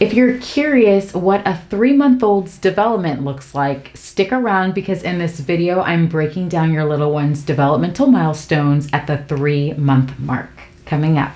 If you're curious what a 3-month-old's development looks like, stick around because in this video, I'm breaking down your little one's developmental milestones at the 3-month mark. Coming up.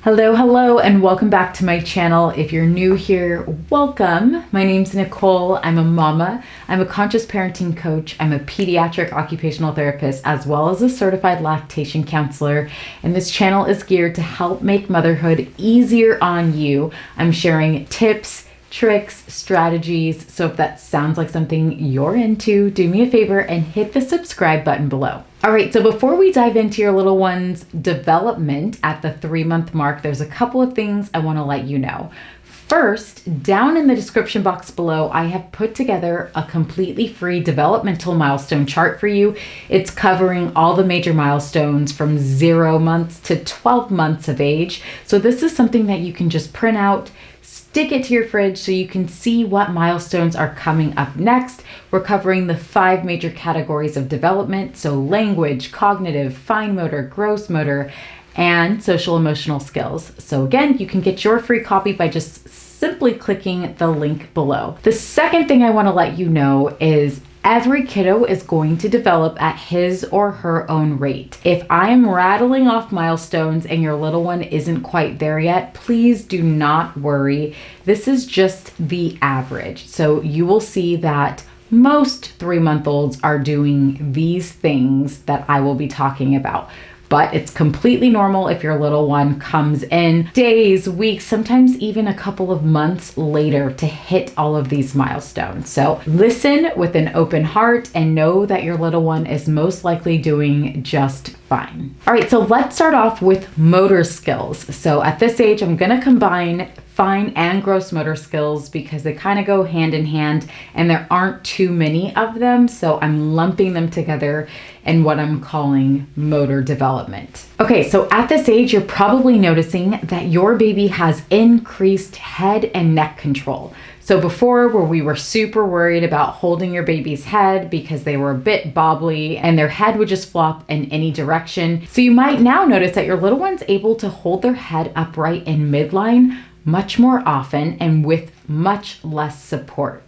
Hello, and welcome back to my channel. If you're new here, welcome. My name's Nicole. I'm a mama. I'm a conscious parenting coach. I'm a pediatric occupational therapist, as well as a certified lactation counselor. And this channel is geared to help make motherhood easier on you. I'm sharing tips, tricks, strategies. So if that sounds like something you're into, do me a favor and hit the subscribe button below. All right, so before we dive into your little one's development at the 3-month mark, there's a couple of things I want to let you know. First, down in the description box below, I have put together a completely free developmental milestone chart for you. It's covering all the major milestones from 0 months to 12 months of age. So this is something that you can just print out, stick it to your fridge so you can see what milestones are coming up next. We're covering the 5 major categories of development, so language, cognitive, fine motor, gross motor, and social emotional skills. So again, you can get your free copy by just simply clicking the link below. The second thing I want to let you know is every kiddo is going to develop at his or her own rate. If I'm rattling off milestones and your little one isn't quite there yet, please do not worry. This is just the average. So you will see that most 3-month-olds are doing these things that I will be talking about. But it's completely normal if your little one comes in days, weeks, sometimes even a couple of months later to hit all of these milestones. So listen with an open heart and know that your little one is most likely doing just fine. All right, so let's start off with motor skills. So at this age, I'm gonna combine fine and gross motor skills because they kind of go hand in hand and there aren't too many of them. So I'm lumping them together in what I'm calling motor development. Okay, so at this age, you're probably noticing that your baby has increased head and neck control. So before, where we were super worried about holding your baby's head because they were a bit bobbly and their head would just flop in any direction. So you might now notice that your little one's able to hold their head upright in midline much more often and with much less support.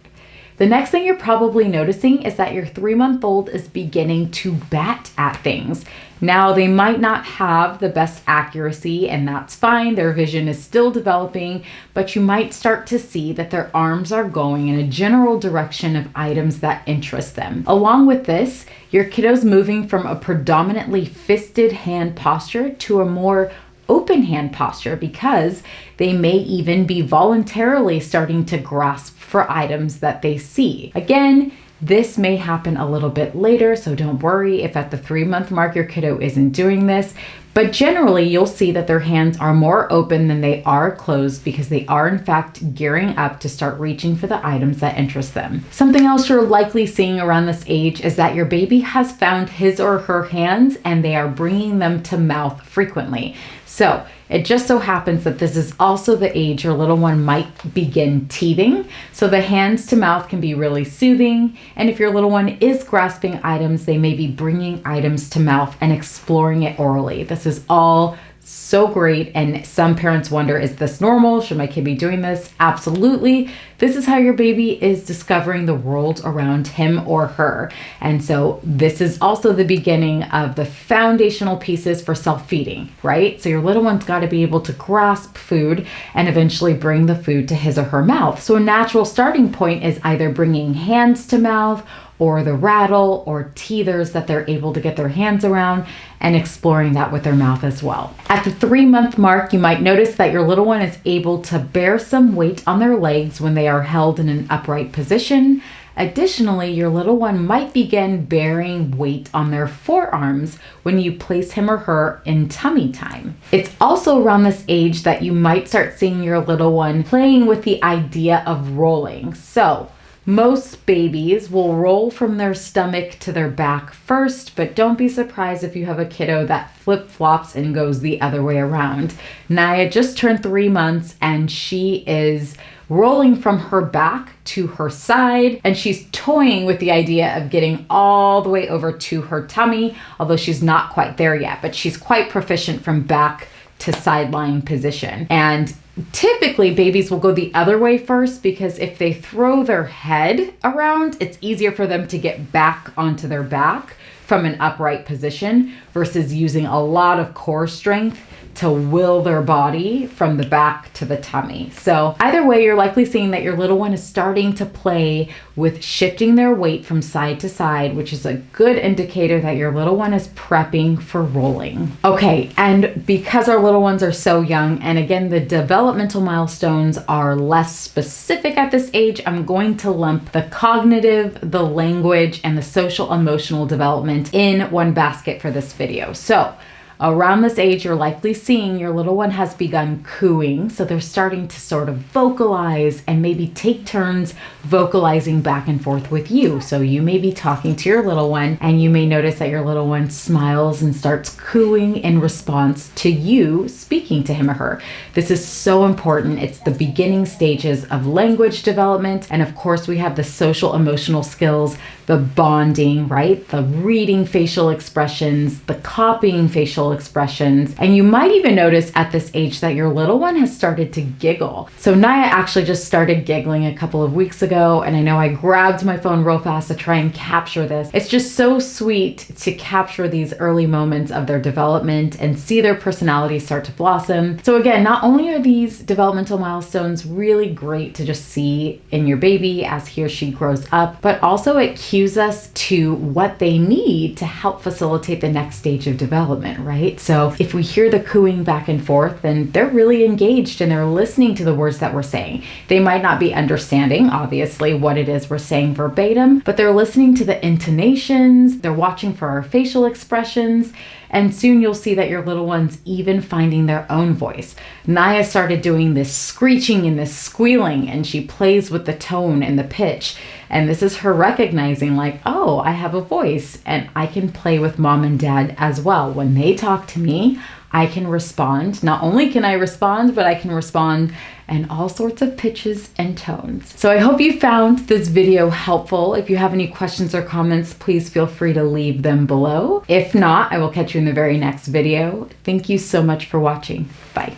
The next thing you're probably noticing is that your 3-month-old is beginning to bat at things. Now, they might not have the best accuracy, and that's fine. Their vision is still developing, but you might start to see that their arms are going in a general direction of items that interest them. Along with this, your kiddo's moving from a predominantly fisted hand posture to a more open hand posture because they may even be voluntarily starting to grasp for items that they see. Again, this may happen a little bit later, so don't worry if at the 3-month mark your kiddo isn't doing this. But generally, you'll see that their hands are more open than they are closed because they are in fact gearing up to start reaching for the items that interest them. Something else you're likely seeing around this age is that your baby has found his or her hands and they are bringing them to mouth frequently. So it just so happens that this is also the age your little one might begin teething. So the hands to mouth can be really soothing. And if your little one is grasping items, they may be bringing items to mouth and exploring it orally. This is all so great. And some parents wonder, is this normal? Should my kid be doing this? Absolutely. This is how your baby is discovering the world around him or her. And so this is also the beginning of the foundational pieces for self-feeding, right? So your little one's got to be able to grasp food and eventually bring the food to his or her mouth. So a natural starting point is either bringing hands to mouth or the rattle or teethers that they're able to get their hands around and exploring that with their mouth as well. At the 3-month mark, you might notice that your little one is able to bear some weight on their legs when they are held in an upright position. Additionally, your little one might begin bearing weight on their forearms when you place him or her in tummy time. It's also around this age that you might start seeing your little one playing with the idea of rolling. So most babies will roll from their stomach to their back first, but don't be surprised if you have a kiddo that flip-flops and goes the other way around. Naya just turned 3 months and she is rolling from her back to her side, and she's toying with the idea of getting all the way over to her tummy, although she's not quite there yet, but she's quite proficient from back to sideline position. And typically babies will go the other way first, because if they throw their head around, it's easier for them to get back onto their back from an upright position versus using a lot of core strength to will their body from the back to the tummy. So either way, you're likely seeing that your little one is starting to play with shifting their weight from side to side, which is a good indicator that your little one is prepping for rolling. Okay, and because our little ones are so young, and again, the developmental milestones are less specific at this age, I'm going to lump the cognitive, the language, and the social emotional development in one basket for this video. So around this age, you're likely seeing your little one has begun cooing. So they're starting to sort of vocalize and maybe take turns vocalizing back and forth with you. So you may be talking to your little one and you may notice that your little one smiles and starts cooing in response to you speaking to him or her. This is so important. It's the beginning stages of language development. And of course, we have the social emotional skills, the bonding, right? The reading facial expressions, the copying facial expressions. And you might even notice at this age that your little one has started to giggle. So Naya actually just started giggling a couple of weeks ago, and I know I grabbed my phone real fast to try and capture this. It's just so sweet to capture these early moments of their development and see their personality start to blossom. So again, not only are these developmental milestones really great to just see in your baby as he or she grows up, but also it cues us to what they need to help facilitate the next stage of development, right? So if we hear the cooing back and forth, then they're really engaged and they're listening to the words that we're saying. They might not be understanding, obviously, what it is we're saying verbatim, but they're listening to the intonations, they're watching for our facial expressions, and soon you'll see that your little one's even finding their own voice. Naya started doing this screeching and this squealing, and she plays with the tone and the pitch. And this is her recognizing like, oh, I have a voice and I can play with mom and dad as well. When they talk to me, I can respond. Not only can I respond, but I can respond in all sorts of pitches and tones. So I hope you found this video helpful. If you have any questions or comments, please feel free to leave them below. If not, I will catch you in the very next video. Thank you so much for watching. Bye.